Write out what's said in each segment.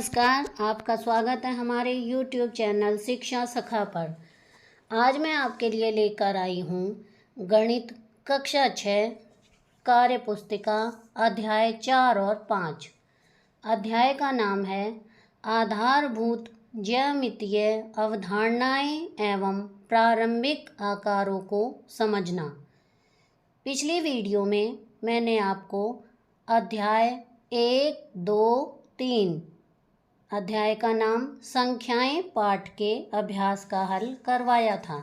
नमस्कार, आपका स्वागत है हमारे YouTube चैनल शिक्षा सखा पर। आज मैं आपके लिए लेकर आई हूँ गणित कक्षा 6 कार्य पुस्तिका अध्याय 4 और 5। अध्याय का नाम है आधारभूत ज्यामितीय अवधारणाएं एवं प्रारंभिक आकारों को समझना। पिछली वीडियो में मैंने आपको अध्याय 1, 2, 3 अध्याय का नाम संख्याएं पाठ के अभ्यास का हल करवाया था।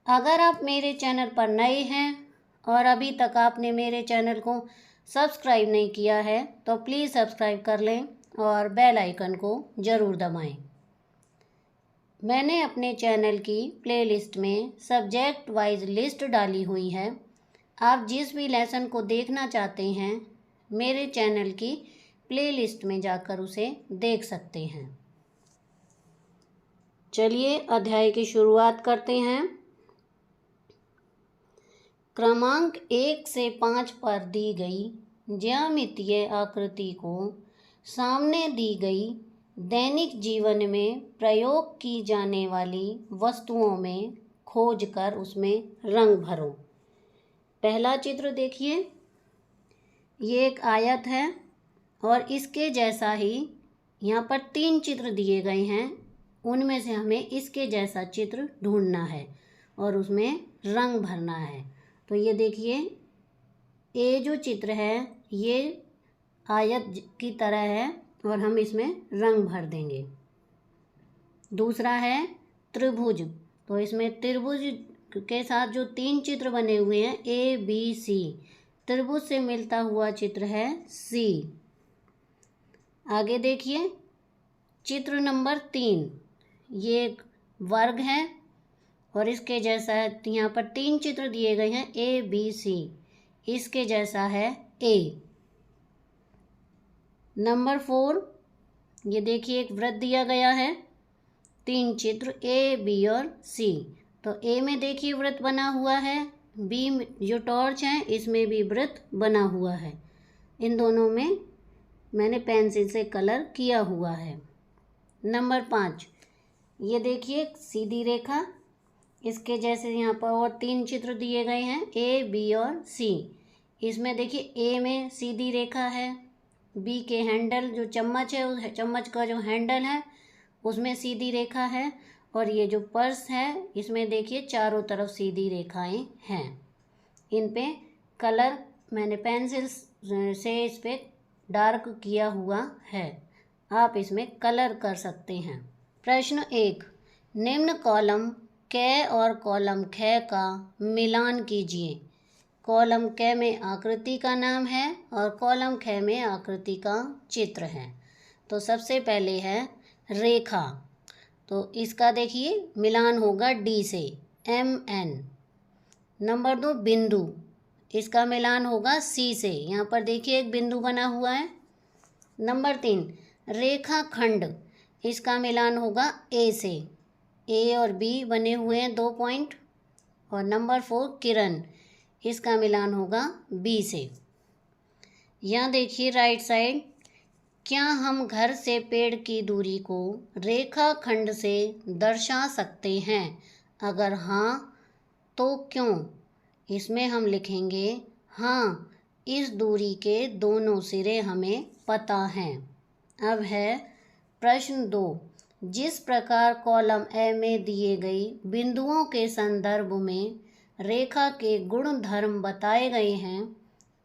अगर आप मेरे चैनल पर नए हैं और अभी तक आपने मेरे चैनल को सब्सक्राइब नहीं किया है तो प्लीज़ सब्सक्राइब कर लें और बेल आइकन को ज़रूर दबाएं। मैंने अपने चैनल की प्लेलिस्ट में सब्जेक्ट वाइज लिस्ट डाली हुई है। आप जिस भी लेसन को देखना चाहते हैं मेरे चैनल की प्लेलिस्ट में जाकर उसे देख सकते हैं। चलिए अध्याय की शुरुआत करते हैं। क्रमांक 1 से 5 पर दी गई ज्यामितीय आकृति को सामने दी गई दैनिक जीवन में प्रयोग की जाने वाली वस्तुओं में खोजकर उसमें रंग भरो। पहला चित्र देखिए, ये एक आयत है और इसके जैसा ही यहाँ पर 3 चित्र दिए गए हैं। उनमें से हमें इसके जैसा चित्र ढूंढना है और उसमें रंग भरना है। तो ये देखिए, ये जो चित्र है ये आयत की तरह है और हम इसमें रंग भर देंगे। दूसरा है त्रिभुज, तो इसमें त्रिभुज के साथ जो 3 चित्र बने हुए हैं ABC, त्रिभुज से मिलता हुआ चित्र है C। आगे देखिए चित्र नंबर 3, ये एक वर्ग है और इसके जैसा है। यहाँ पर 3 चित्र दिए गए हैं ABC, इसके जैसा है A। नंबर 4, ये देखिए एक वृत्त दिया गया है, 3 चित्र A, B और C। तो A में देखिए वृत्त बना हुआ है, B जो टॉर्च है इसमें भी वृत्त बना हुआ है। इन दोनों में मैंने पेंसिल से कलर किया हुआ है। नंबर 5, ये देखिए सीधी रेखा, इसके जैसे यहाँ पर और 3 चित्र दिए गए हैं A, B और C। इसमें देखिए A में सीधी रेखा है, B के हैंडल जो चम्मच है उस चम्मच का जो हैंडल है उसमें सीधी रेखा है और ये जो पर्स है इसमें देखिए चारों तरफ सीधी रेखाएं हैं। इन पे कलर मैंने पेंसिल से इस पे डार्क किया हुआ है, आप इसमें कलर कर सकते हैं। प्रश्न 1, निम्न कॉलम क और कॉलम ख का मिलान कीजिए। कॉलम क में आकृति का नाम है और कॉलम ख में आकृति का चित्र है। तो सबसे पहले है रेखा, तो इसका देखिए मिलान होगा D से MN। नंबर 2 बिंदु, इसका मिलान होगा C से, यहाँ पर देखिए एक बिंदु बना हुआ है। नंबर 3 रेखा खंड, इसका मिलान होगा A से, A और B बने हुए हैं 2 पॉइंट। और नंबर 4 किरण, इसका मिलान होगा B से। यहाँ देखिए राइट साइड, क्या हम घर से पेड़ की दूरी को रेखा खंड से दर्शा सकते हैं? अगर हाँ तो क्यों? इसमें हम लिखेंगे हाँ, इस दूरी के दोनों सिरे हमें पता हैं। अब है प्रश्न 2, जिस प्रकार कॉलम ए में दिए गई बिंदुओं के संदर्भ में रेखा के गुण धर्म बताए गए हैं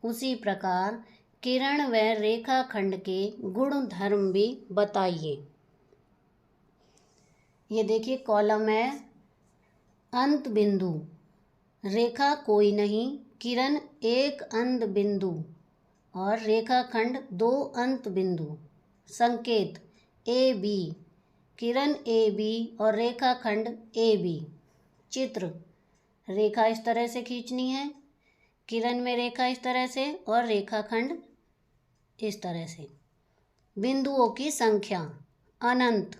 उसी प्रकार किरण व रेखा खंड के गुण धर्म भी बताइए। ये देखिए कॉलम है अंत बिंदु, रेखा कोई नहीं, किरण एक अंत बिंदु और रेखा खंड 2 अंत बिंदु। संकेत AB, किरण AB और रेखा खंड AB। चित्र, रेखा इस तरह से खींचनी है, किरण में रेखा इस तरह से और रेखा खंड इस तरह से। बिंदुओं की संख्या अनंत,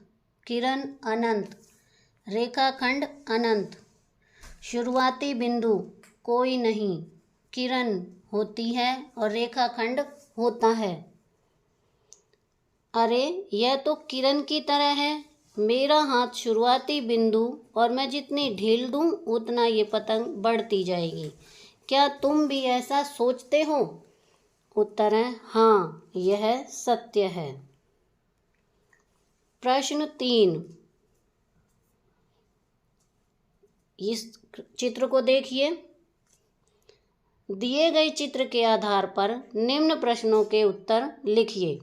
किरण अनंत, रेखा खंड अनंत। शुरुआती बिंदु कोई नहीं, किरण होती है और रेखा खंड होता है। अरे यह तो किरण की तरह है। मेरा हाथ शुरुआती बिंदु और मैं जितनी ढील दूं उतना ये पतंग बढ़ती जाएगी। क्या तुम भी ऐसा सोचते हो? उत्तर है हाँ, यह सत्य है। प्रश्न 3, इस चित्र को देखिए। दिए गए चित्र के आधार पर निम्न प्रश्नों के उत्तर लिखिए।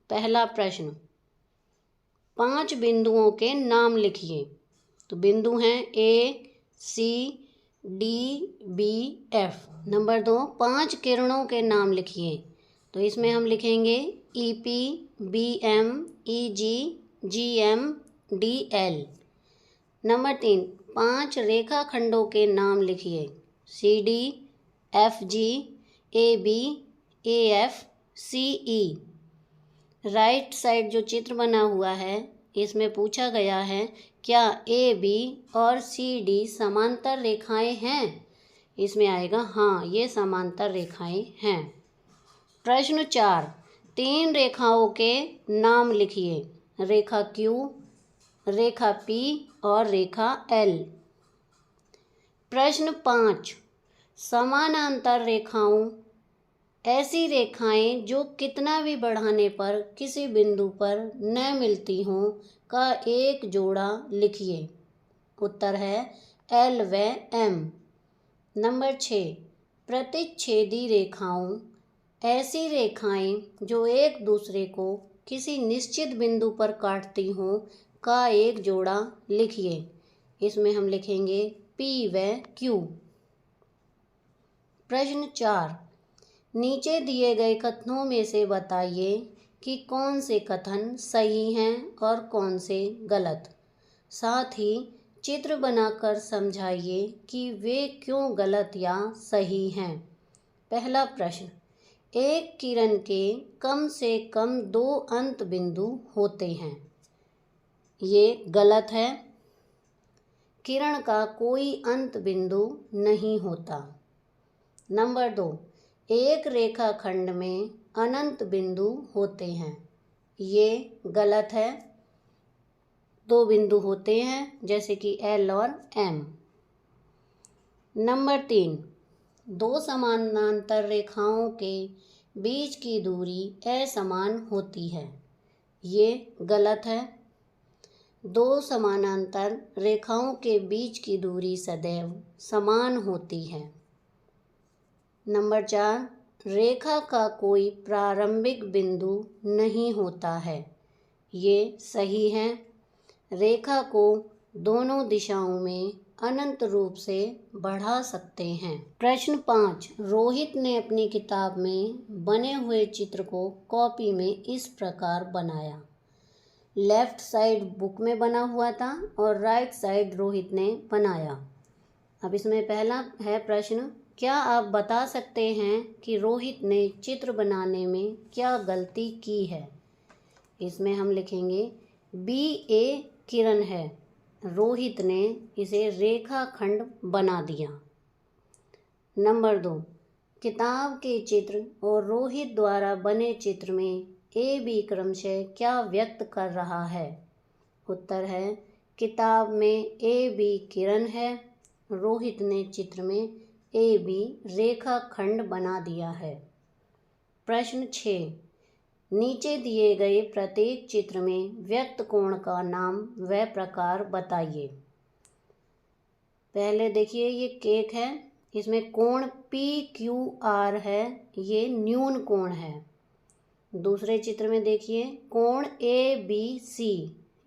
पहला प्रश्न, 5 बिंदुओं के नाम लिखिए। तो बिंदु हैं ए, सी, डी, बी, एफ। नंबर 2, 5 किरणों के नाम लिखिए। तो इसमें हम लिखेंगे EP, BM, EG, GM, DL. Number 3, 5 रेखाखंडों के नाम लिखिए। CD, FG, AB, AF, CE. Right side जो चित्र बना हुआ है इसमें पूछा गया है क्या ए बी और सी डी समांतर रेखाएं हैं? इसमें आएगा हाँ, ये समांतर रेखाएं हैं। प्रश्न 4, 3 रेखाओं के नाम लिखिए। रेखा क्यू, रेखा पी और रेखा एल। प्रश्न 5, समानांतर रेखाओं ऐसी रेखाएं जो कितना भी बढ़ाने पर किसी बिंदु पर न मिलती हों का एक जोड़ा लिखिए। उत्तर है एल व एम। नंबर 6, प्रतिच्छेदी रेखाओं ऐसी रेखाएं जो एक दूसरे को किसी निश्चित बिंदु पर काटती हों का एक जोड़ा लिखिए। इसमें हम लिखेंगे पी व क्यू। प्रश्न 4, नीचे दिए गए कथनों में से बताइए कि कौन से कथन सही हैं और कौन से गलत। साथ ही चित्र बनाकर समझाइए कि वे क्यों गलत या सही हैं। पहला प्रश्न, एक किरण के कम से कम 2 अंत बिंदु होते हैं। ये गलत है। किरण का कोई अंत बिंदु नहीं होता। नंबर 2, एक रेखाखंड में अनंत बिंदु होते हैं। ये गलत है। 2 बिंदु होते हैं जैसे कि एल और एम। नंबर 3, 2 समानांतर रेखाओं के बीच की दूरी असमान होती है। ये गलत है। 2 समानांतर रेखाओं के बीच की दूरी सदैव समान होती है। नंबर 4, रेखा का कोई प्रारंभिक बिंदु नहीं होता है। ये सही है। रेखा को दोनों दिशाओं में अनंत रूप से बढ़ा सकते हैं। प्रश्न 5, रोहित ने अपनी किताब में बने हुए चित्र को कॉपी में इस प्रकार बनाया। लेफ्ट साइड बुक में बना हुआ था और राइट साइड रोहित ने बनाया। अब इसमें पहला है प्रश्न, क्या आप बता सकते हैं कि रोहित ने चित्र बनाने में क्या गलती की है? इसमें हम लिखेंगे बी ए किरण है, रोहित ने इसे रेखाखंड बना दिया। नंबर 2, किताब के चित्र और रोहित द्वारा बने चित्र में ए बी क्रमशः क्या व्यक्त कर रहा है? उत्तर है किताब में ए बी किरण है, रोहित ने चित्र में ए बी रेखाखंड बना दिया है। प्रश्न 6, नीचे दिए गए प्रत्येक चित्र में व्यक्त कोण का नाम व प्रकार बताइए। पहले देखिए ये केक है, इसमें कोण पी क्यू आर है, ये न्यून कोण है। दूसरे चित्र में देखिए कोण ए बी सी,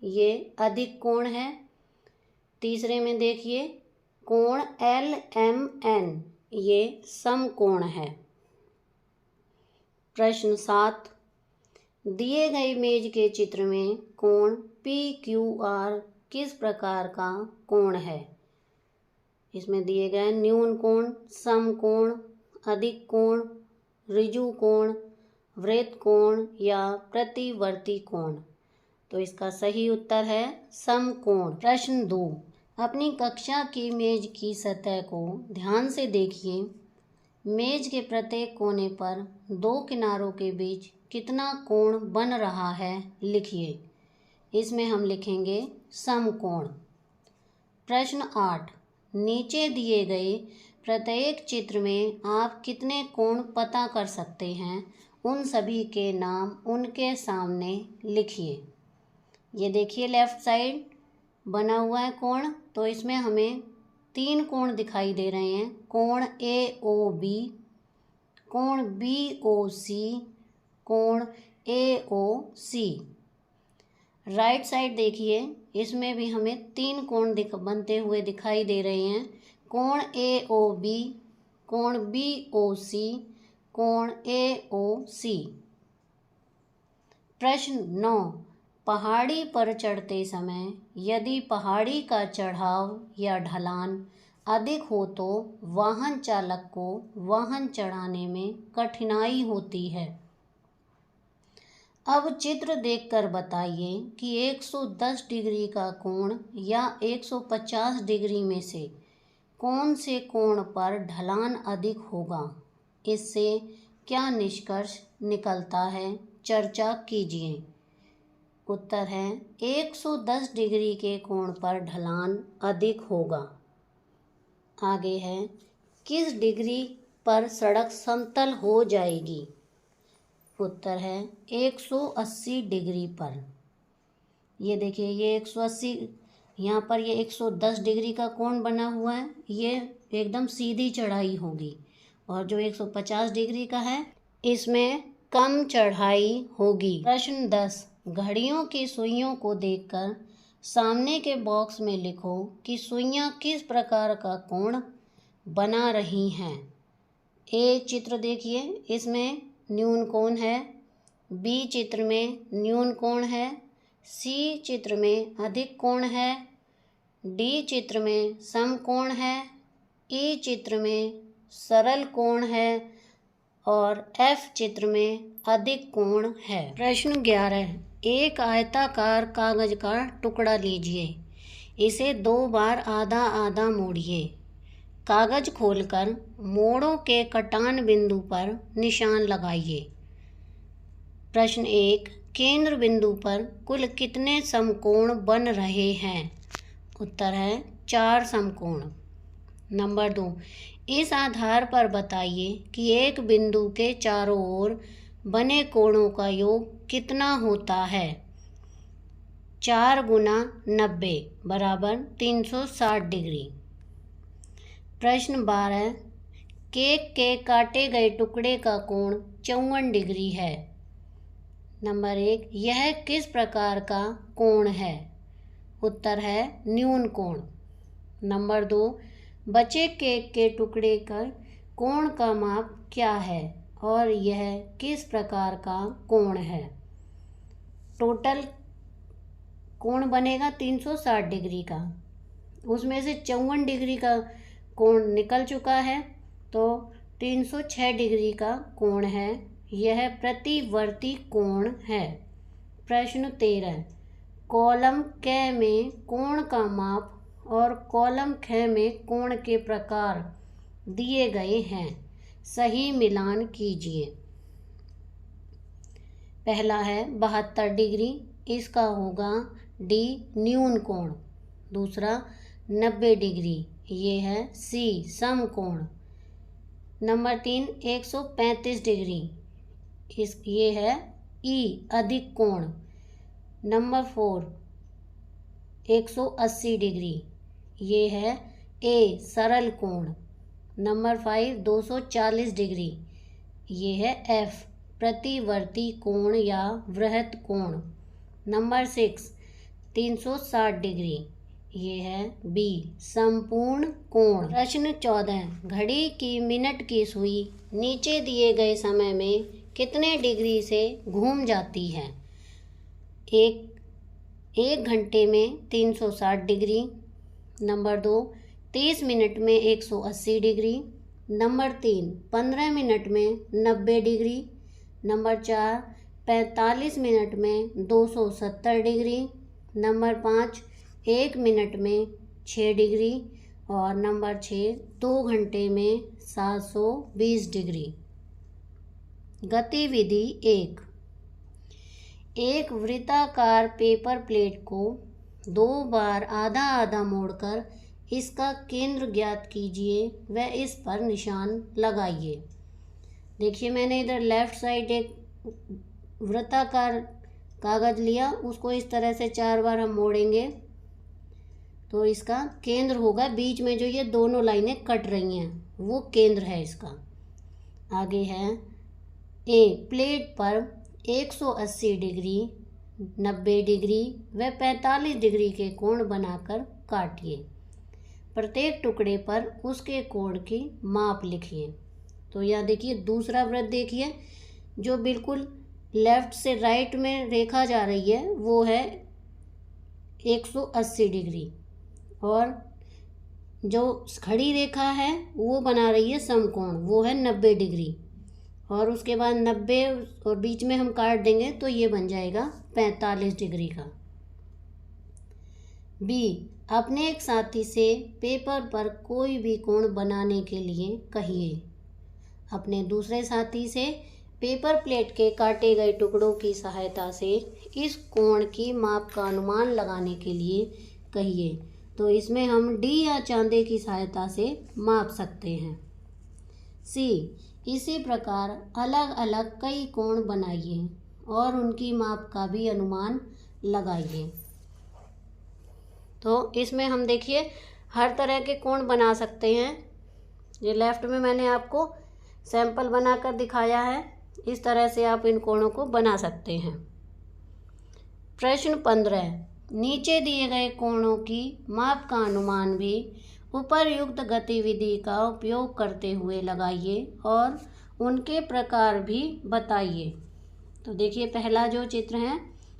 ये अधिक कोण है। तीसरे में देखिए कोण एल एम एन, ये समकोण है। प्रश्न 7, दिए गए मेज के चित्र में कोण पी क्यू आर किस प्रकार का कोण है? इसमें दिए गए न्यून कोण, समकोण, अधिक कोण, ऋजु कोण, वृत्त कोण या प्रतिवर्ती कोण। तो इसका सही उत्तर है समकोण। प्रश्न 2, अपनी कक्षा की मेज की सतह को ध्यान से देखिए। मेज के प्रत्येक कोने पर 2 किनारों के बीच कितना कोण बन रहा है लिखिए। इसमें हम लिखेंगे समकोण। प्रश्न 8, नीचे दिए गए प्रत्येक चित्र में आप कितने कोण पता कर सकते हैं, उन सभी के नाम उनके सामने लिखिए। ये देखिए लेफ्ट साइड बना हुआ है कोण, तो इसमें हमें 3 कोण दिखाई दे रहे हैं। कोण AOB, कोण BOC, कोण AOC। राइट साइड देखिए, इसमें भी हमें 3 कोण बनते हुए दिखाई दे रहे हैं। कोण AOB, कोण BOC, कोण AOC। प्रश्न 9, पहाड़ी पर चढ़ते समय यदि पहाड़ी का चढ़ाव या ढलान अधिक हो तो वाहन चालक को वाहन चढ़ाने में कठिनाई होती है। अब चित्र देखकर बताइए कि 110 डिग्री का कोण या 150 डिग्री में से कौन से कोण पर ढलान अधिक होगा। इससे क्या निष्कर्ष निकलता है, चर्चा कीजिए। उत्तर है 110 डिग्री के कोण पर ढलान अधिक होगा। आगे है, किस डिग्री पर सड़क समतल हो जाएगी। उत्तर है 180 डिग्री पर। ये देखिए, ये 180, यहाँ पर ये 110 डिग्री का कोण बना हुआ है, ये एकदम सीधी चढ़ाई होगी। और जो 150 डिग्री का है, इसमें कम चढ़ाई होगी। प्रश्न 10, घड़ियों की सुइयों को देखकर सामने के बॉक्स में लिखो कि सुइयां किस प्रकार का कोण बना रही हैं। ए चित्र देखिए, इसमें न्यून कोण है। बी चित्र में न्यून कोण है। सी चित्र में अधिक कोण है। डी चित्र में समकोण है। ई चित्र में सरल कोण है और एफ चित्र में अधिक कोण है। प्रश्न 11, एक आयताकार कागज का टुकड़ा लीजिए, इसे 2 बार आधा आधा मोड़िए। कागज खोलकर मोड़ों के कटान बिंदु पर निशान लगाइए। प्रश्न 1, केंद्र बिंदु पर कुल कितने समकोण बन रहे हैं। उत्तर है 4 समकोण। नंबर 2, इस आधार पर बताइए कि एक बिंदु के चारों ओर बने कोणों का योग कितना होता है। 4 गुना 90 बराबर 360 डिग्री। प्रश्न 12, केक के काटे गए टुकड़े का कोण 54 डिग्री है। नंबर 1, यह किस प्रकार का कोण है। उत्तर है न्यून कोण। नंबर 2, बचे केक के टुकड़े का कोण का माप क्या है और यह किस प्रकार का कोण है। टोटल कोण बनेगा 360 डिग्री का, उसमें से 54 डिग्री का कोण निकल चुका है, तो 306 डिग्री का कोण है। यह प्रतिवर्ती कोण है। प्रश्न 13, कॉलम क में कोण का माप और कॉलम ख में कोण के प्रकार दिए गए हैं, सही मिलान कीजिए। पहला है 72 डिग्री, इसका होगा डी न्यून कोण। दूसरा 90 डिग्री, ये है सी समकोण। नंबर 3 135 डिग्री, ये है ई अधिक कोण। नंबर 4 180 डिग्री, ये है ए सरल कोण। नंबर 5 240 डिग्री, ये है एफ प्रतिवर्ती कोण या वृहत कोण। नंबर 6 360 डिग्री, ये है बी संपूर्ण कोण। प्रश्न 14, घड़ी की मिनट की सुई नीचे दिए गए समय में कितने डिग्री से घूम जाती है। एक घंटे में 360 डिग्री। नंबर 2 30 मिनट में 180 डिग्री। नंबर 3 15 मिनट में 90 डिग्री। नंबर 4 45 मिनट में 270 डिग्री। नंबर 5 1 मिनट में 6 डिग्री। और नंबर 6 2 घंटे में 720 डिग्री। गतिविधि 1, एक वृत्ताकार पेपर प्लेट को 2 बार आधा आधा मोड़कर इसका केंद्र ज्ञात कीजिए व इस पर निशान लगाइए। देखिए मैंने इधर लेफ़्ट साइड एक वृत्ताकार कागज़ लिया, उसको इस तरह से 4 बार हम मोड़ेंगे तो इसका केंद्र होगा, बीच में जो ये दोनों लाइनें कट रही हैं वो केंद्र है इसका। आगे है ए, प्लेट पर 180 डिग्री, 90 डिग्री व 45 डिग्री के कोण बनाकर काटिए। प्रत्येक टुकड़े पर उसके कोण की माप लिखिए। तो यहाँ देखिए दूसरा वृत्त देखिए, जो बिल्कुल लेफ़्ट से राइट में रेखा जा रही है वो है 180 डिग्री, और जो खड़ी रेखा है वो बना रही है समकोण, वो है 90 डिग्री, और उसके बाद 90 और बीच में हम काट देंगे तो ये बन जाएगा 45 डिग्री का। बी, अपने एक साथी से पेपर पर कोई भी कोण बनाने के लिए कहिए। अपने दूसरे साथी से पेपर प्लेट के काटे गए टुकड़ों की सहायता से इस कोण की माप का अनुमान लगाने के लिए कहिए। तो इसमें हम डी या चांदे की सहायता से माप सकते हैं। सी, इसी प्रकार अलग अलग कई कोण बनाइए और उनकी माप का भी अनुमान लगाइए। तो इसमें हम देखिए हर तरह के कोण बना सकते हैं। ये लेफ़्ट में मैंने आपको सैंपल बनाकर दिखाया है, इस तरह से आप इन कोणों को बना सकते हैं। प्रश्न 15, नीचे दिए गए कोणों की माप का अनुमान भी उपर्युक्त गतिविधि का उपयोग करते हुए लगाइए और उनके प्रकार भी बताइए। तो देखिए पहला जो चित्र है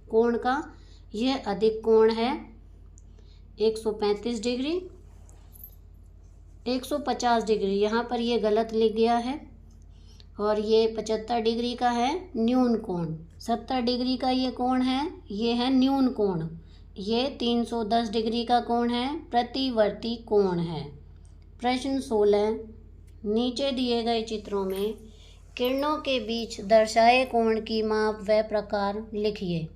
कोण का, यह अधिक कोण है 135 डिग्री, 150 डिग्री, यहाँ पर ये गलत लिख गया है, और ये 75 डिग्री का है न्यून कोण। 70 डिग्री का ये कोण है, ये है न्यून कोण। ये 310 डिग्री का कोण है, प्रतिवर्ती कोण है। प्रश्न 16, नीचे दिए गए चित्रों में किरणों के बीच दर्शाए कोण की माप व प्रकार लिखिए।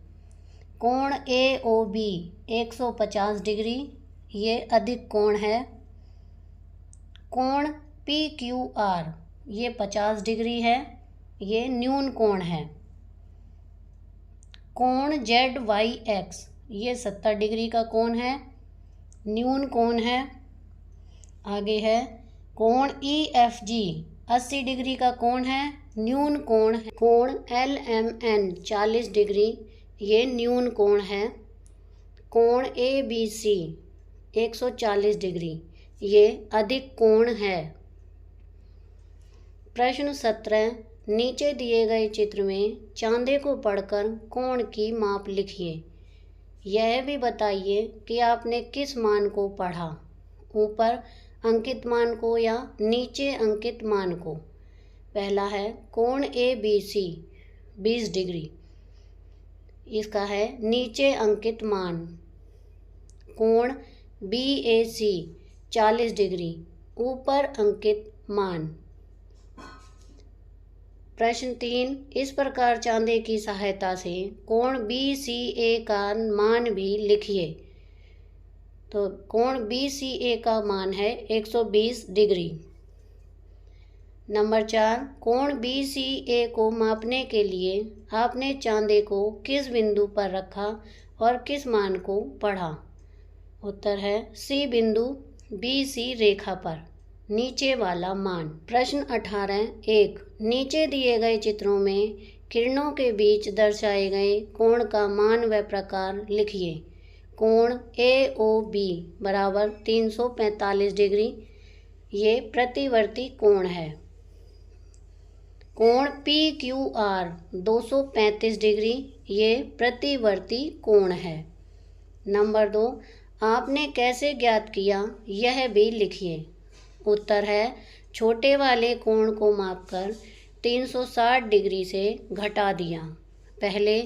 कोण AOB 150 डिग्री, ये अधिक कोण है। कोण PQR ये 50 डिग्री है, ये न्यून कोण है। कोण ZYX ये 70 डिग्री का कोण है, न्यून कोण है। आगे है कोण EFG 80 डिग्री का कोण है, न्यून कोण है। कोण LMN 40 डिग्री, ये न्यून कोण है। कोण ABC 140 डिग्री, ये अधिक कोण है। प्रश्न 17, नीचे दिए गए चित्र में चांदे को पढ़कर कोण की माप लिखिए। यह भी बताइए कि आपने किस मान को पढ़ा, ऊपर अंकित मान को या नीचे अंकित मान को। पहला है कोण ABC 20 डिग्री, इसका है नीचे अंकित मान। कोण BAC 40 डिग्री, ऊपर अंकित मान। प्रश्न 3, इस प्रकार चांदे की सहायता से कोण BCA का मान भी लिखिए। तो कोण BCA का मान है 120 डिग्री। नंबर 4, कोण BCA को मापने के लिए आपने चांदे को किस बिंदु पर रखा और किस मान को पढ़ा। उत्तर है C बिंदु BC रेखा पर, नीचे वाला मान। प्रश्न 18, 1, नीचे दिए गए चित्रों में किरणों के बीच दर्शाए गए कोण का मान व प्रकार लिखिए। कोण AOB बराबर 345 डिग्री, ये प्रतिवर्ती कोण है। कोण PQR 235 डिग्री, ये प्रतिवर्ती कोण है। नंबर 2, आपने कैसे ज्ञात किया यह भी लिखिए। उत्तर है छोटे वाले कोण को मापकर 360 डिग्री से घटा दिया। पहले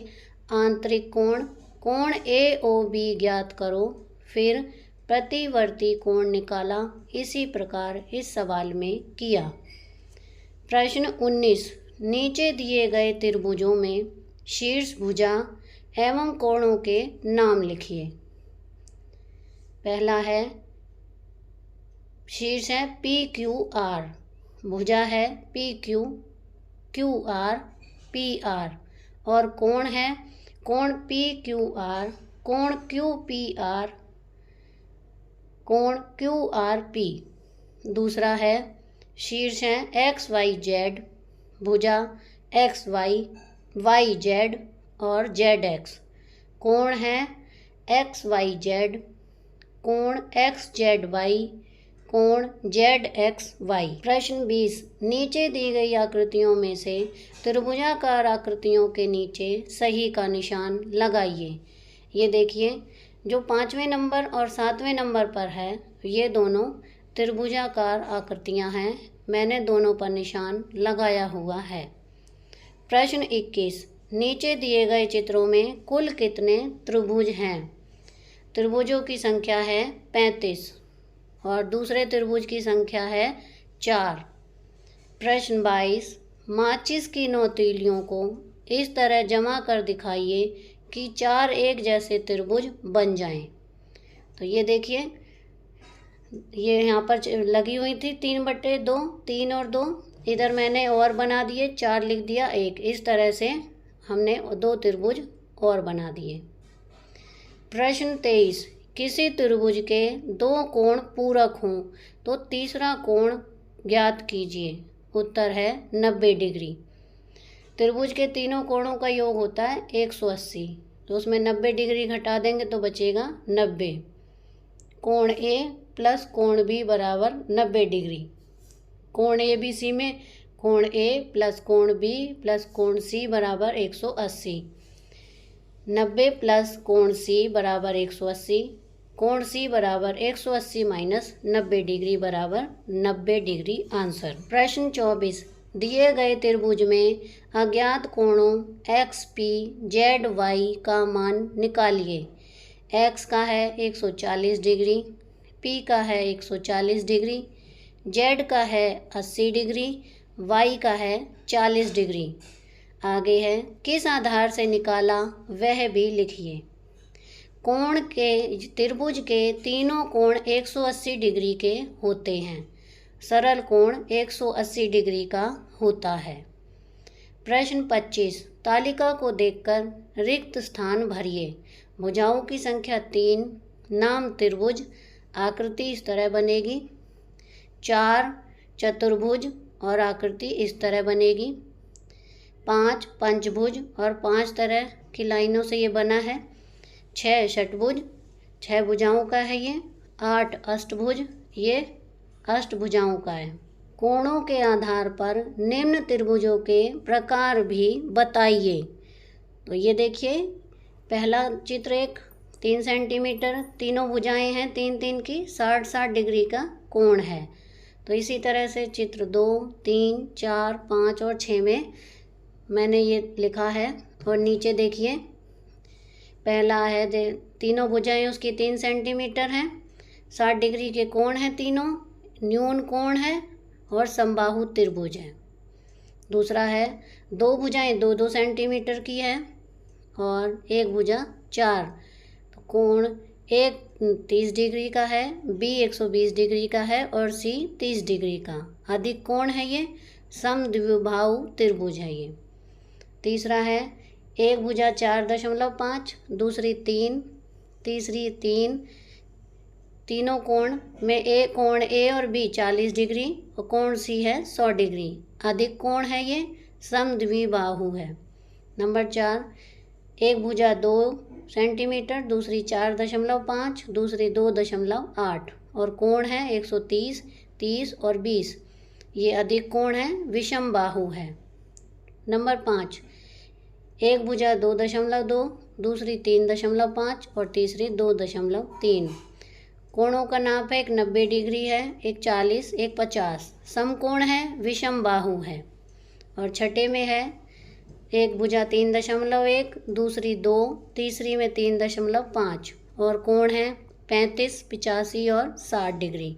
आंतरिक कोण AOB ज्ञात करो, फिर प्रतिवर्ती कोण निकाला। इसी प्रकार इस सवाल में किया। प्रश्न 19, नीचे दिए गए त्रिभुजों में शीर्ष भुजा एवं कोणों के नाम लिखिए। पहला है, शीर्ष है PQR, भुजा है PQ, QR, PR, और कोण है कोण PQR, कोण QPR, कोण QRP। दूसरा है, शीर्ष है XYZ, भुजा XY, YZ और ZX, कोण है XYZ, कोण XZY, कोण ZXY। प्रश्न 20, नीचे दी गई आकृतियों में से त्रिभुजाकार आकृतियों के नीचे सही का निशान लगाइए। ये देखिए, जो 5वें नंबर और 7वें नंबर पर है ये दोनों त्रिभुजाकार आकृतियां हैं। मैंने दोनों पर निशान लगाया हुआ है। प्रश्न 21, नीचे दिए गए चित्रों में कुल कितने त्रिभुज हैं? त्रिभुजों की संख्या है 35 और दूसरे त्रिभुज की संख्या है 4। प्रश्न 22, माचिस की 9 तीलियों को इस तरह जमा कर दिखाइए कि 4 एक जैसे त्रिभुज बन जाएं। तो ये देखिए, ये यहाँ पर लगी हुई थी 3/2, 3 और 2, इधर मैंने और बना दिए, 4 लिख दिया, 1। इस तरह से हमने 2 त्रिभुज और बना दिए। प्रश्न 23, किसी त्रिभुज के 2 कोण पूरक हों तो तीसरा कोण ज्ञात कीजिए। उत्तर है 90 डिग्री। त्रिभुज के तीनों कोणों का योग होता है 180, तो उसमें 90 डिग्री घटा देंगे तो बचेगा 90। कोण A प्लस कोण B बराबर 90 डिग्री। कोण ABC में कोण A प्लस कोण B प्लस कोण C बराबर 180। 90 प्लस कोण C बराबर 180। कोण C बराबर 180 माइनस 90 डिग्री बराबर 90 डिग्री आंसर। प्रश्न 24, दिए गए त्रिभुज में अज्ञात कोणों XP, ZY का मान निकालिए। X का है 140 डिग्री, P का है 140 डिग्री, Z का है 80 डिग्री, Y का है 40 डिग्री। आगे है, किस आधार से निकाला वह भी लिखिए। कोण के त्रिभुज के तीनों कोण 180 डिग्री के होते हैं। सरल कोण 180 डिग्री का होता है। प्रश्न 25, तालिका को देखकर रिक्त स्थान भरिए। भुजाओं की संख्या 3, नाम त्रिभुज, आकृति इस तरह बनेगी। 4 चतुर्भुज और आकृति इस तरह बनेगी। 5 पंचभुज और 5 तरह की लाइनों से ये बना है। 6 षटभुज, 6 भुजाओं का है ये। 8 अष्टभुज, ये अष्टभुजाओं का है। कोणों के आधार पर निम्न त्रिभुजों के प्रकार भी बताइए। तो ये देखिए, पहला चित्र एक 3 सेंटीमीटर, तीनों भुजाएं हैं 3-3 की, 60-60 डिग्री का कोण है। तो इसी तरह से चित्र 2, 3, 4, 5 और 6 में मैंने ये लिखा है। और नीचे देखिए, पहला है तीनों भुजाएं उसकी 3 सेंटीमीटर हैं, 60 डिग्री के कोण हैं तीनों, न्यून कोण है और समबाहु त्रिभुज है। दूसरा है 2 भुजाएं 2-2 सेंटीमीटर की है और एक भुजा 4। तो कोण एक 30 डिग्री का है, B 120 डिग्री का है और C 30 डिग्री का। अधिक कोण है ये, समद्विबाहु त्रिभुज है ये। तीसरा है एक भुजा 4.5, दूसरी 3, तीसरी 3। तीनों कोण में कोण A और B 40 डिग्री और कोण C है 100 डिग्री। अधिक कोण है ये, समद्विबाहु है। नंबर 4, एक भुजा 2 सेंटीमीटर, दूसरी 4.5, दूसरी 2.8 और कोण है 130, 30 और 20। ये अधिक कोण है, विषम बाहु है। नंबर 5, एक भुजा 2.2, दूसरी 3.5 और तीसरी 2.3। कोणों का नाप है, एक 90 डिग्री है, एक 40, एक 50। समकोण है, विषम बाहु है। और छठे में है एक भुजा 3.1, दूसरी 2, तीसरी में 3.5 और कोण है 35, 85 और 60 डिग्री।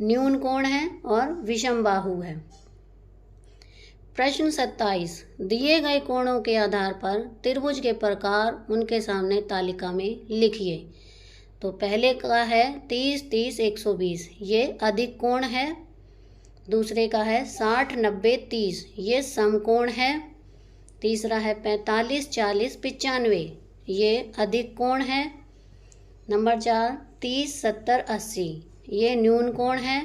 न्यून कोण है और विषम बाहु है। प्रश्न 27, दिए गए कोणों के आधार पर त्रिभुज के प्रकार उनके सामने तालिका में लिखिए। तो पहले का है 30 30 120, ये अधिक कोण है। दूसरे का है 60 90 30, ये समकोण है। तीसरा है 45 40 95, ये अधिक कोण है। नंबर 4 30 70 80, ये न्यून कोण है।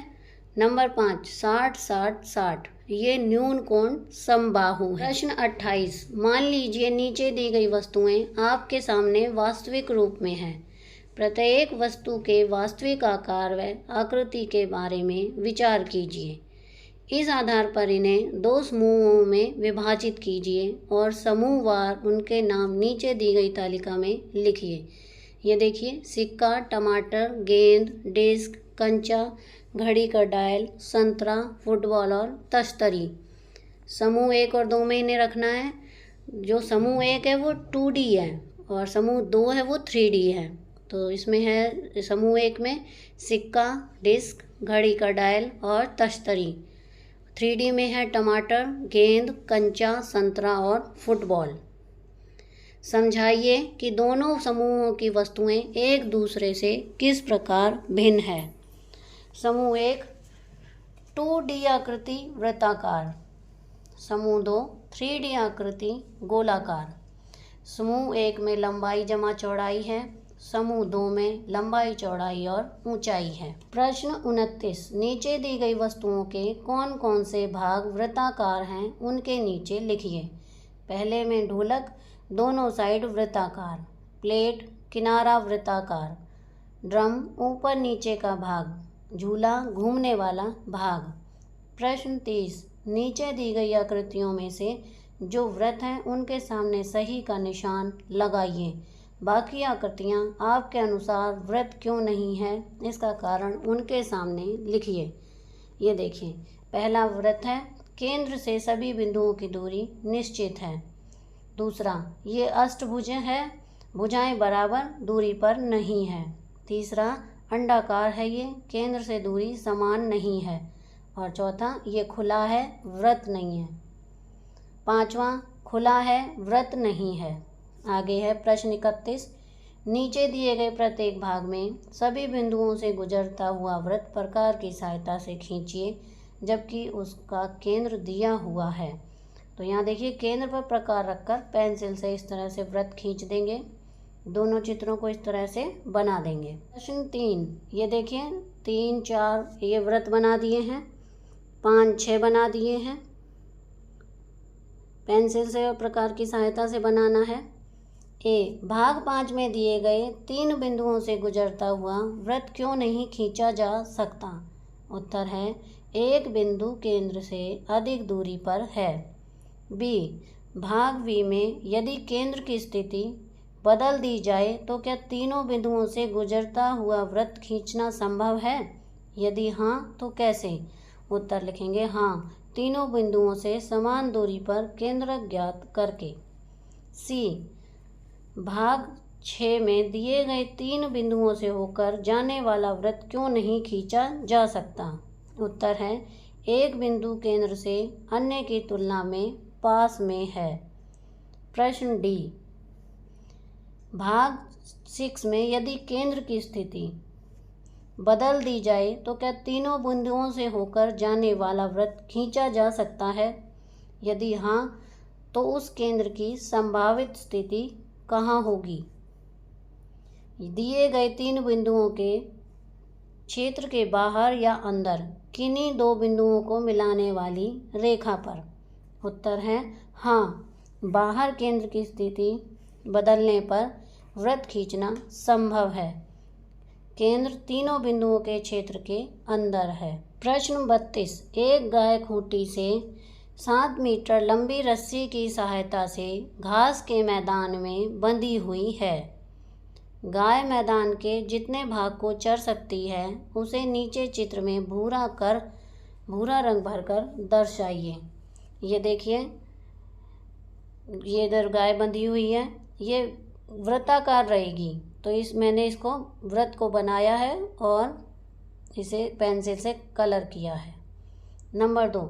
नंबर 5 60 60 60, ये न्यून कोण समबाहु है। प्रश्न 28, मान लीजिए नीचे दी गई वस्तुएं आपके सामने वास्तविक रूप में है। प्रत्येक वस्तु के वास्तविक आकार व आकृति के बारे में विचार कीजिए। इस आधार पर इन्हें दो समूहों में विभाजित कीजिए और समूहवार उनके नाम नीचे दी गई तालिका में लिखिए। ये देखिए, सिक्का, टमाटर, गेंद, डिस्क, कंचा, घड़ी का डायल, संतरा, फुटबॉल और तश्तरी। समूह 1 और 2 में इन्हें रखना है। जो समूह 1 है वो 2D है और समूह 2 है वो 3D है। तो इसमें है समूह 1 में सिक्का, डिस्क, घड़ी का डायल और तश्तरी। 3D में है टमाटर, गेंद, कंचा, संतरा और फुटबॉल। समझाइए कि दोनों समूहों की वस्तुएं एक दूसरे से किस प्रकार भिन्न है। समूह 1 2D आकृति वृत्ताकार, समूह 2 3D आकृति गोलाकार। समूह 1 में लंबाई जमा चौड़ाई है, समूह 2 में लंबाई चौड़ाई और ऊंचाई है। प्रश्न 29, नीचे दी गई वस्तुओं के कौन कौन से भाग वृत्ताकार हैं उनके नीचे लिखिए। पहले में ढोलक, दोनों साइड वृत्ताकार। प्लेट, किनारा वृत्ताकार। ड्रम, ऊपर नीचे का भाग। झूला, घूमने वाला भाग। प्रश्न 30, नीचे दी गई आकृतियों में से जो वृत्त हैं उनके सामने सही का निशान लगाइए। बाकी आकृतियाँ आपके अनुसार वृत्त क्यों नहीं है, इसका कारण उनके सामने लिखिए। ये देखिए, पहला वृत्त है, केंद्र से सभी बिंदुओं की दूरी निश्चित है। दूसरा, ये अष्टभुज है, भुजाएं बराबर दूरी पर नहीं है। तीसरा, अंडाकार है, ये केंद्र से दूरी समान नहीं है। और चौथा, ये खुला है, वृत्त नहीं है। पांचवा, खुला है, वृत्त नहीं है। आगे है प्रश्न 31, नीचे दिए गए प्रत्येक भाग में सभी बिंदुओं से गुजरता हुआ वृत्त प्रकार की सहायता से खींचिए जबकि उसका केंद्र दिया हुआ है। तो यहाँ देखिए, केंद्र पर प्रकार रखकर पेंसिल से इस तरह से वृत्त खींच देंगे। दोनों चित्रों को इस तरह से बना देंगे। प्रश्न 3, ये देखिए 3 4 ये वृत्त बना दिए हैं, 5 6 बना दिए हैं। पेंसिल से और प्रकार की सहायता से बनाना है। ए, भाग 5 में दिए गए 3 बिंदुओं से गुजरता हुआ वृत्त क्यों नहीं खींचा जा सकता। उत्तर है, एक बिंदु केंद्र से अधिक दूरी पर है। बी, भाग बी में यदि केंद्र की स्थिति बदल दी जाए तो क्या तीनों बिंदुओं से गुजरता हुआ वृत्त खींचना संभव है? यदि हाँ तो कैसे? उत्तर लिखेंगे हाँ, तीनों बिंदुओं से समान दूरी पर केंद्र ज्ञात करके। सी, भाग 6 में दिए गए 3 बिंदुओं से होकर जाने वाला वृत्त क्यों नहीं खींचा जा सकता? उत्तर है, एक बिंदु केंद्र से अन्य की तुलना में पास में है। प्रश्न डी, भाग 6 में यदि केंद्र की स्थिति बदल दी जाए तो क्या तीनों बिंदुओं से होकर जाने वाला वृत्त खींचा जा सकता है? यदि हाँ तो उस केंद्र की संभावित स्थिति कहाँ होगी? दिए गए 3 बिंदुओं के क्षेत्र के बाहर या अंदर किन्हीं 2 बिंदुओं को मिलाने वाली रेखा पर। उत्तर है हाँ, बाहर केंद्र की स्थिति बदलने पर वृत्त खींचना संभव है। केंद्र तीनों बिंदुओं के क्षेत्र के अंदर है। प्रश्न 32, एक गाय खूंटी से 7 मीटर लंबी रस्सी की सहायता से घास के मैदान में बंधी हुई है। गाय मैदान के जितने भाग को चर सकती है उसे नीचे चित्र में भूरा रंग भरकर दर्शाइए। ये देखिए, ये इधर गाय बंधी हुई है, ये वृत्ताकार रहेगी, तो मैंने इसको वृत्त को बनाया है और इसे पेंसिल से कलर किया है। नंबर 2,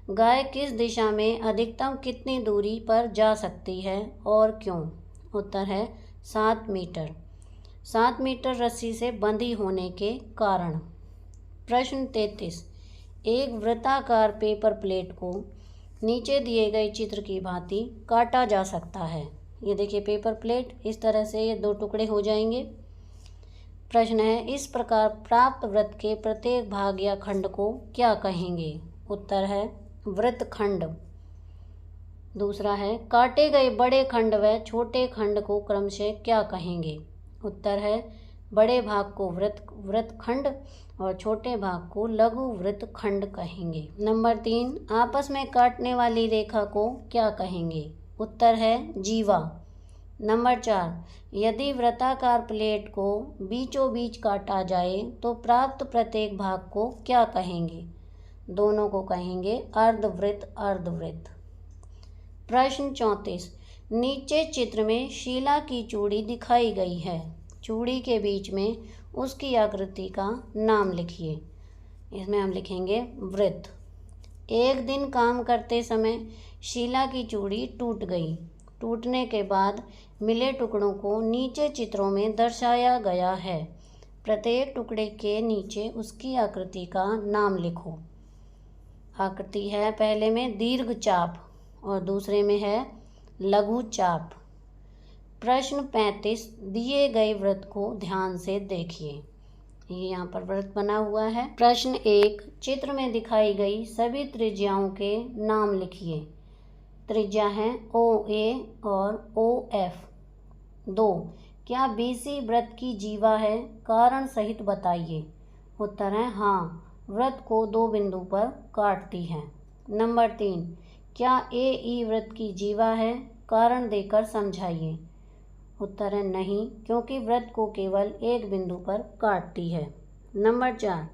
गाय किस दिशा में अधिकतम कितनी दूरी पर जा सकती है और क्यों? उत्तर है 7 मीटर। 7 मीटर रस्सी से बंधी होने के कारण। प्रश्न 33, एक वृत्ताकार पेपर प्लेट को नीचे दिए गए चित्र की भांति काटा जा सकता है। ये देखिए पेपर प्लेट, इस तरह से ये 2 टुकड़े हो जाएंगे। प्रश्न है, इस प्रकार प्राप्त वृत्त के प्रत्येक भाग या खंड को क्या कहेंगे? उत्तर है वृत्तखंड। दूसरा है, काटे गए बड़े खंड व छोटे खंड को क्रमशः क्या कहेंगे? उत्तर है बड़े भाग को वृत्तखंड और छोटे भाग को लघु वृत्तखंड कहेंगे। नंबर 3, आपस में काटने वाली रेखा को क्या कहेंगे? उत्तर है जीवा। नंबर 4, यदि वृत्ताकार प्लेट को बीचों बीच काटा जाए तो प्राप्त प्रत्येक भाग को क्या कहेंगे? दोनों को कहेंगे अर्धवृत्त अर्धवृत्त। प्रश्न 34, नीचे चित्र में शीला की चूड़ी दिखाई गई है। चूड़ी के बीच में उसकी आकृति का नाम लिखिए। इसमें हम लिखेंगे वृत्त। एक दिन काम करते समय शीला की चूड़ी टूट गई। टूटने के बाद मिले टुकड़ों को नीचे चित्रों में दर्शाया गया है। प्रत्येक टुकड़े के नीचे उसकी आकृति का नाम लिखो। आकृति है पहले में दीर्घ चाप और दूसरे में है लघु चाप। प्रश्न 35, दिए गए वृत्त को ध्यान से देखिए। ये यहाँ पर वृत्त बना हुआ है। प्रश्न 1, चित्र में दिखाई गई सभी त्रिज्याओं के नाम लिखिए। त्रिज्या है OA और OF। 2, क्या BC वृत्त की जीवा है? कारण सहित बताइए। उत्तर है हाँ, वृत्त को 2 बिंदु पर काटती है। नंबर 3, क्या AE वृत्त की जीवा है? कारण देकर समझाइए। उत्तर है नहीं, क्योंकि वृत्त को केवल एक बिंदु पर काटती है। नंबर 4,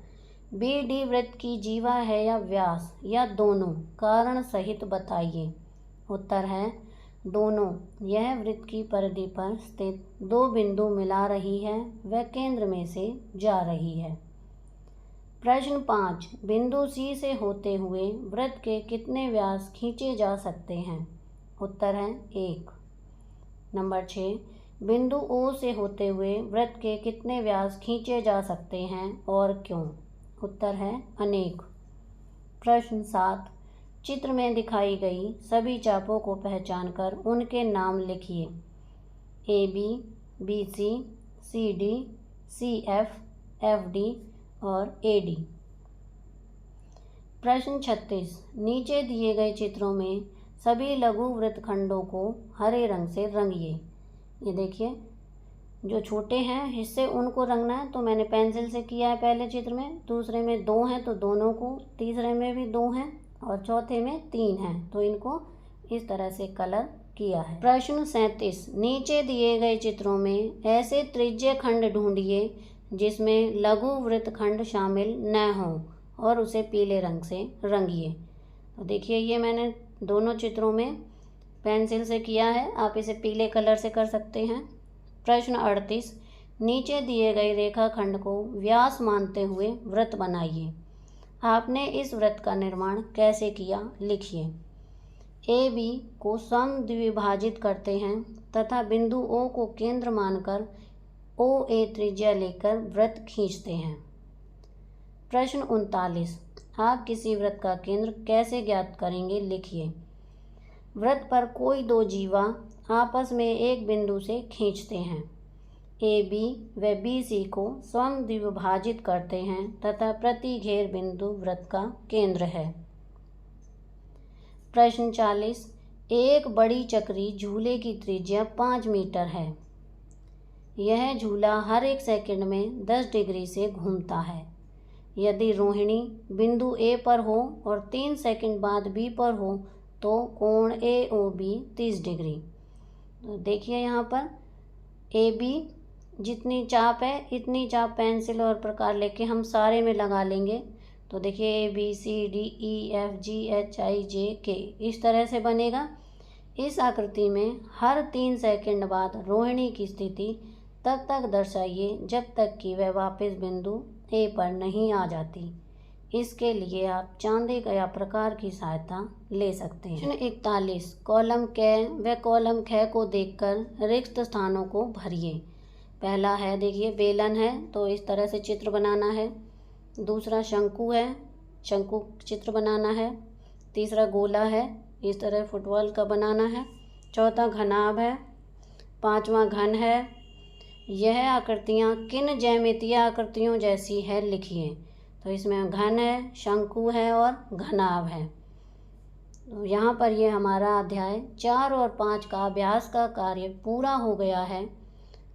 BD वृत्त की जीवा है या व्यास या दोनों? कारण सहित बताइए। उत्तर है दोनों। यह वृत्त की परिधि पर स्थित 2 बिंदु मिला रही है व केंद्र में से जा रही है। प्रश्न 5, बिंदु C से होते हुए वृत्त के कितने व्यास खींचे जा सकते हैं? उत्तर है 1। नंबर 6, बिंदु O से होते हुए वृत्त के कितने व्यास खींचे जा सकते हैं और क्यों? उत्तर है अनेक। प्रश्न 7, चित्र में दिखाई गई सभी चापों को पहचानकर उनके नाम लिखिए। AB, BC, CD, CF, FD और AD। प्रश्न 36, नीचे दिए गए चित्रों में सभी लघु वृत्तखंडों को हरे रंग से रंगिए। ये देखिए, जो छोटे हैं हिस्से उनको रंगना है, तो मैंने पेंसिल से किया है पहले चित्र में। दूसरे में 2 हैं तो दोनों को, तीसरे में भी 2 हैं और चौथे में 3 हैं, तो इनको इस तरह से कलर किया है। प्रश्न 37, नीचे दिए गए चित्रों में ऐसे त्रिज्य खंड ढूंढिए जिसमें लघु वृत्तखंड शामिल न हो और उसे पीले रंग से रंगिए। तो देखिए, ये मैंने दोनों चित्रों में पेंसिल से किया है, आप इसे पीले कलर से कर सकते हैं। प्रश्न 38, नीचे दिए गए रेखाखंड को व्यास मानते हुए वृत्त बनाइए। आपने इस वृत्त का निर्माण कैसे किया? लिखिए। AB को समद्विभाजित करते हैं तथा बिंदु O को केंद्र मानकर OA त्रिज्या लेकर वृत्त खींचते हैं। प्रश्न 39, आप किसी वृत्त का केंद्र कैसे ज्ञात करेंगे? लिखिए। वृत्त पर कोई 2 जीवा आपस में एक बिंदु से खींचते हैं। AB व BC को समद्विभाजित करते हैं तथा प्रति घेर बिंदु वृत्त का केंद्र है। प्रश्न 40, एक बड़ी चक्री झूले की त्रिज्या 5 मीटर है। यह झूला हर 1 सेकंड में 10 डिग्री से घूमता है। यदि रोहिणी बिंदु A पर हो और 3 सेकंड बाद B पर हो तो कोण AOB 30 डिग्री। तो देखिए यहाँ पर AB जितनी चाप है इतनी चाप पेंसिल और प्रकार लेके हम सारे में लगा लेंगे। तो देखिए ABCDEFGHIJK इस तरह से बनेगा। इस आकृति में हर 3 सेकंड बाद रोहिणी की स्थिति तब तक दर्शाइए जब तक कि वह वापस बिंदु A पर नहीं आ जाती। इसके लिए आप चांदी या प्रकार की सहायता ले सकते हैं। प्रश्न 41, कॉलम क व कॉलम ख को देखकर रिक्त स्थानों को भरिए। पहला है, देखिए बेलन है तो इस तरह से चित्र बनाना है। दूसरा शंकु है, शंकु चित्र बनाना है। तीसरा गोला है, इस तरह फुटबॉल का बनाना है। चौथा घनाभ है। पांचवा घन है। यह आकृतियाँ किन ज्यामितीय आकृतियों जैसी है लिखिए। तो इसमें घन है, शंकु है और घनाभ है। तो यहाँ पर ये हमारा अध्याय 4 और 5 का अभ्यास का कार्य पूरा हो गया है।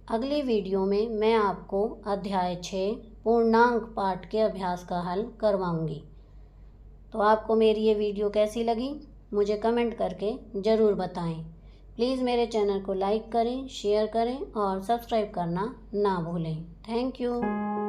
अगली वीडियो में मैं आपको अध्याय 6 पूर्णांक पाठ के अभ्यास का हल करवाऊँगी। तो आपको मेरी ये वीडियो कैसी लगी मुझे कमेंट करके ज़रूर बताएं। प्लीज़ मेरे चैनल को लाइक करें, शेयर करें और सब्सक्राइब करना ना भूलें। Thank you.